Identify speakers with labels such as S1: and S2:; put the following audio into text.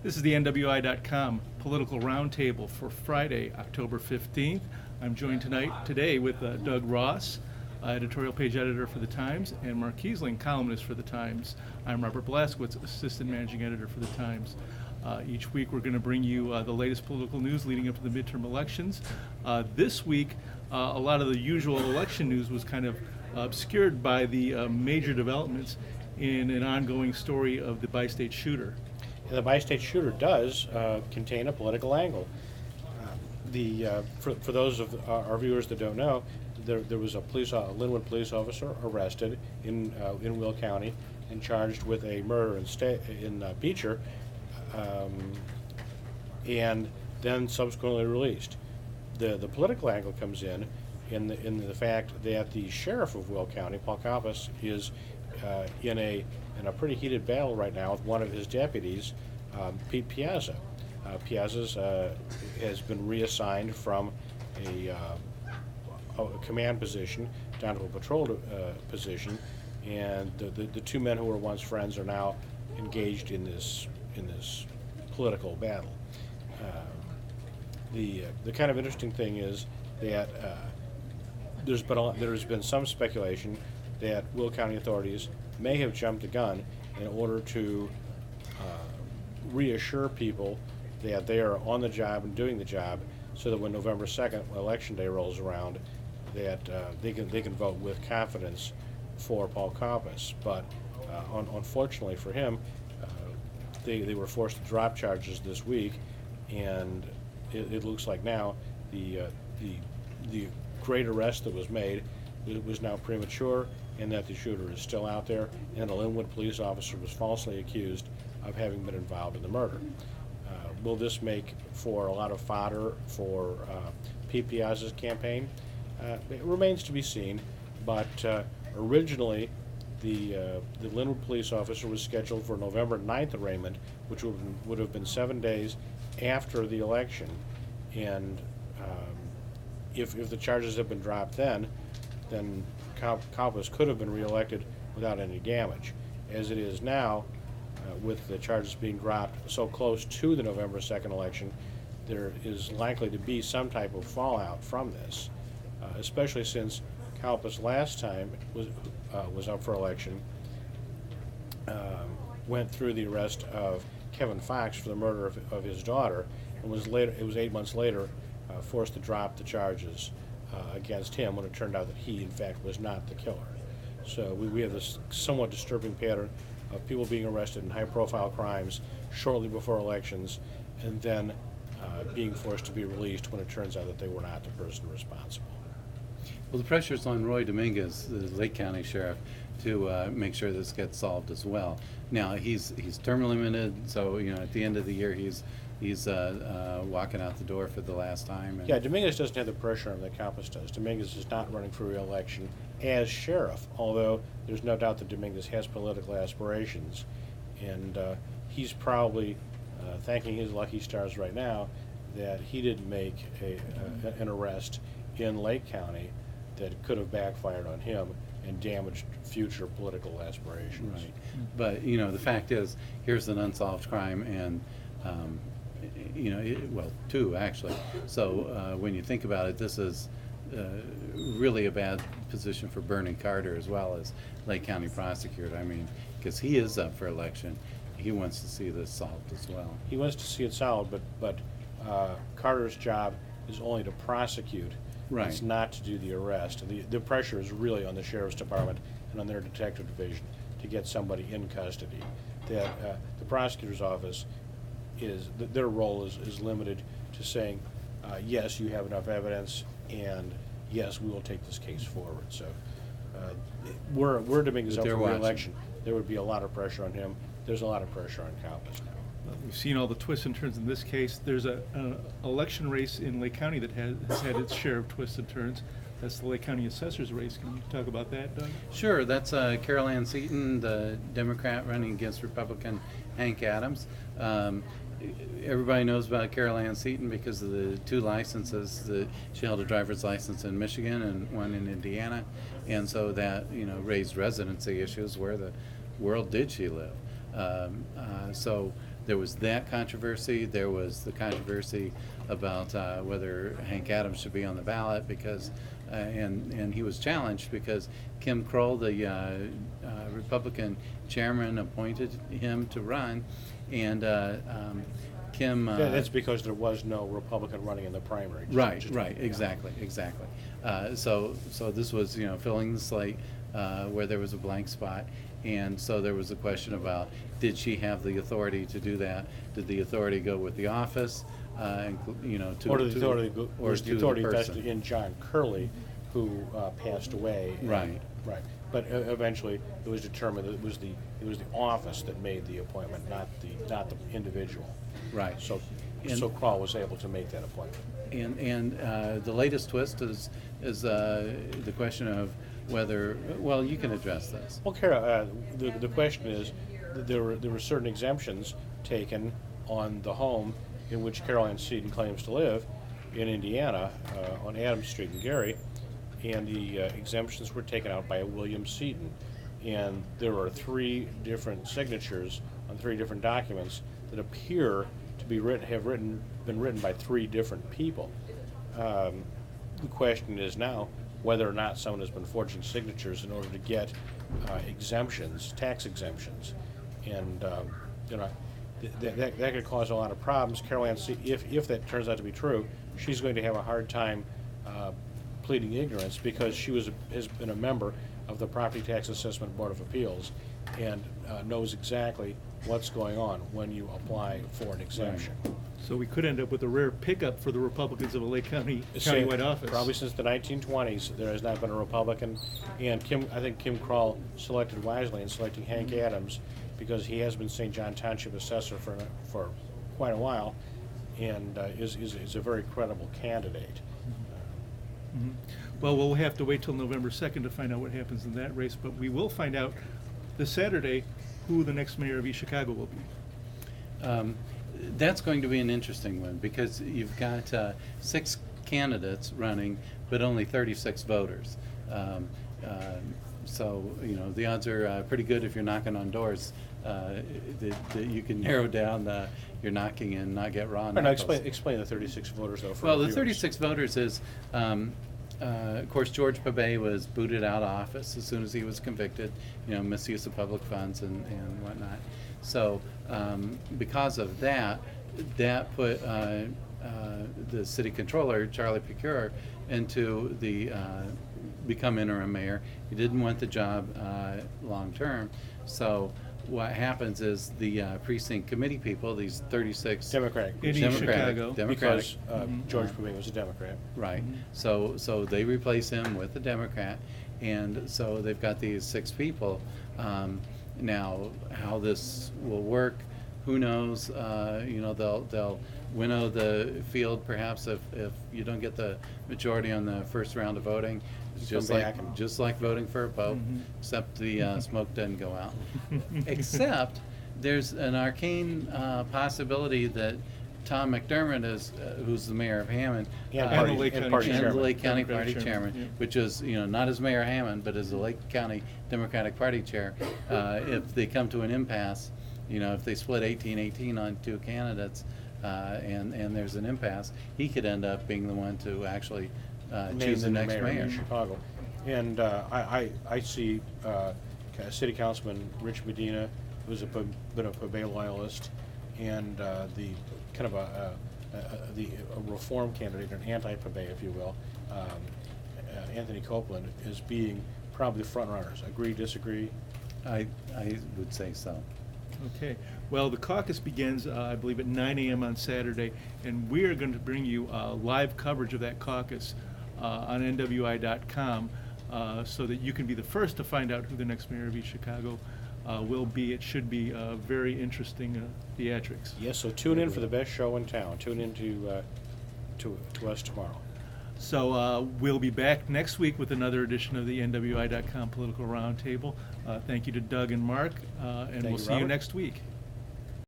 S1: This is the NWI.com political roundtable for Friday, October 15th. I'm joined today with Doug Ross, editorial page editor for the Times, and Mark Kiesling, columnist for the Times. I'm Robert Blaszkiewicz, assistant managing editor for the Times. Each week we're going to bring you the latest political news leading up to the midterm elections. This week, a lot of the usual election news was kind of obscured by the major developments in an ongoing story of the bistate shooter.
S2: The bistate shooter does contain a political angle. For those of our viewers that don't know, there was a Linwood police officer arrested in Will County and charged with a murder in Beecher, and then subsequently released. The political angle comes in the fact that the sheriff of Will County, Paul Caucus, is in a pretty heated battle right now with one of his deputies, Pete Piazza. Piazza has been reassigned from a command position down to a patrol position, and the two men who were once friends are now engaged in this political battle. The kind of interesting thing is that there's been some speculation that Will County authorities may have jumped the gun in order to reassure people that they are on the job and doing the job, so that when November 2nd, Election Day, rolls around, that they can vote with confidence for Paul Caucus. But unfortunately for him, they were forced to drop charges this week, and it looks like now the great arrest that was made was now premature, and that the shooter is still out there, and a Linwood police officer was falsely accused of having been involved in the murder. Will this make for a lot of fodder for Pete Piazza's campaign? It remains to be seen, but originally the Linwood police officer was scheduled for November 9th arraignment, which would have been 7 days after the election, and if the charges had been dropped then Caucus could have been reelected without any damage. As it is now, with the charges being dropped so close to the November 2nd election, there is likely to be some type of fallout from this, especially since Caucus last time was up for election, went through the arrest of Kevin Fox for the murder of his daughter, and was 8 months later forced to drop the charges against him when it turned out that he, in fact, was not the killer. So we have this somewhat disturbing pattern of people being arrested in high-profile crimes shortly before elections, and then being forced to be released when it turns out that they were not the person responsible.
S3: Well, the pressure's on Roy Dominguez, the Lake County Sheriff, to make sure this gets solved as well. Now, he's term limited, so at the end of the year he's walking out the door for the last time.
S2: Yeah, Dominguez doesn't have the pressure on that Caucus does. Dominguez is not running for re-election as sheriff, although there's no doubt that Dominguez has political aspirations, and he's probably thanking his lucky stars right now that he didn't make an arrest in Lake County that could have backfired on him and damaged future political aspirations.
S3: Right. But the fact is, here's an unsolved crime, and two actually. So when you think about it, this is really a bad position for Vernon Carter as well as Lake County prosecutor. I mean, because he is up for election, he wants to see this solved as well.
S2: He wants to see it solved, but Carter's job is only to prosecute.
S3: Right.
S2: It's not to do the arrest. The pressure is really on the sheriff's department and on their detective division to get somebody in custody. The prosecutor's office their role is limited to saying, yes, you have enough evidence, and yes, we will take this case forward. So were Dominguez up for re-election, there would be a lot of pressure on him. There's a lot of pressure on Caucus now.
S1: We've seen all the twists and turns in this case. There's an election race in Lake County that has had its share of twists and turns. That's the Lake County assessor's race. Can you talk about that, Doug?
S3: Sure. That's Carol Ann Seaton, the Democrat running against Republican Hank Adams. Everybody knows about Carol Ann Seaton because of the two licenses. She held a driver's license in Michigan and one in Indiana, and so that raised residency issues. Where the world did she live? So there was that controversy. There was the controversy about whether Hank Adams should be on the ballot because, and he was challenged because Kim Kroll, the Republican chairman, appointed him to run, and Kim.
S2: That's because there was no Republican running in the primary.
S3: Right, exactly. So this was, filling the slate where there was a blank spot, and so there was a question about, did she have the authority to do that? Did the authority go with the office,
S2: Or the authority was the authority vested in John Curley, who passed away.
S3: Right.
S2: Right. But eventually, it was determined that it was the office that made the appointment, not the individual.
S3: Right.
S2: So
S3: And-
S2: Kroll was able to make that appointment.
S3: And the latest twist is the question of whether, well, you can address this.
S2: Well, Kara, the question is, there were certain exemptions taken on the home in which Carol Ann Seaton claims to live in Indiana, on Adams Street in Gary, and the exemptions were taken out by a William Seaton. And there are 3 different signatures on 3 different documents that appear to be been written by 3 different people. The question is now whether or not someone has been forging signatures in order to get exemptions, tax exemptions, and that could cause a lot of problems. Carol Ann, if that turns out to be true, she's going to have a hard time pleading ignorance because she has been a member of the Property Tax Assessment Board of Appeals and knows exactly what's going on when you apply for an exemption.
S1: So we could end up with a rare pickup for the Republicans of a Lake County countywide office.
S2: Probably since the 1920s, there has not been a Republican, and I think Kim Kroll selected wisely in selecting Hank Adams because he has been St. John Township assessor for quite a while, and is a very credible candidate.
S1: Mhm. Well, we'll have to wait till November 2nd to find out what happens in that race, but we will find out this Saturday who the next mayor of East Chicago will be.
S3: That's going to be an interesting one because you've got 6 candidates running, but only 36 voters. So the odds are pretty good if you're knocking on doors that you can narrow down your knocking and not get raw knuckles.
S2: Now explain the 36 voters though. For
S3: Well, the
S2: viewers.
S3: 36 voters is, of course, George Pabay was booted out of office as soon as he was convicted, misuse of public funds and whatnot. So because of that put the city controller, Charlie Pecure, into the become interim mayor. He didn't want the job long term. So what happens is the precinct committee people, these 36
S2: Democratic.
S1: In East Chicago.
S2: Because George Pabay was a Democrat.
S3: Right. So they replace him with a Democrat, and so they've got these 6 people. Now, how this will work, who knows? They'll winnow the field perhaps if you don't get the majority on the first round of voting. It's just like voting for a pope, except the smoke doesn't go out. Except there's an arcane possibility that Tom McDermott is, who's the mayor of Hammond,
S2: And
S1: the Lake County
S2: party
S1: chairman.
S3: and the Lake County
S1: Democratic
S3: Party
S1: chairman,
S3: chairman,
S1: yeah.
S3: which is, not as Mayor Hammond, but as the Lake County Democratic Party chair. If they come to an impasse, if they split 18-18 on 2 candidates, and there's an impasse, he could end up being the one to actually choose the next mayor.
S2: of Chicago. And I see City Councilman Rich Medina, who's been a Pabay loyalist, and the kind of a reform candidate, an anti-Pabay, if you will, Anthony Copeland, as being probably the front runners. Agree, disagree?
S3: I would say so.
S1: Okay. Well, the caucus begins, I believe, at 9 a.m. on Saturday, and we are going to bring you live coverage of that caucus on NWI.com so that you can be the first to find out who the next mayor of East Chicago will be. It should be very interesting theatrics.
S2: Yes, so tune in for the best show in town. Tune in to us tomorrow.
S1: So we'll be back next week with another edition of the NWI.com Political Roundtable. Thank you to Doug and Mark, and
S2: Thank
S1: we'll
S2: you,
S1: see you
S2: Robert.
S1: next week.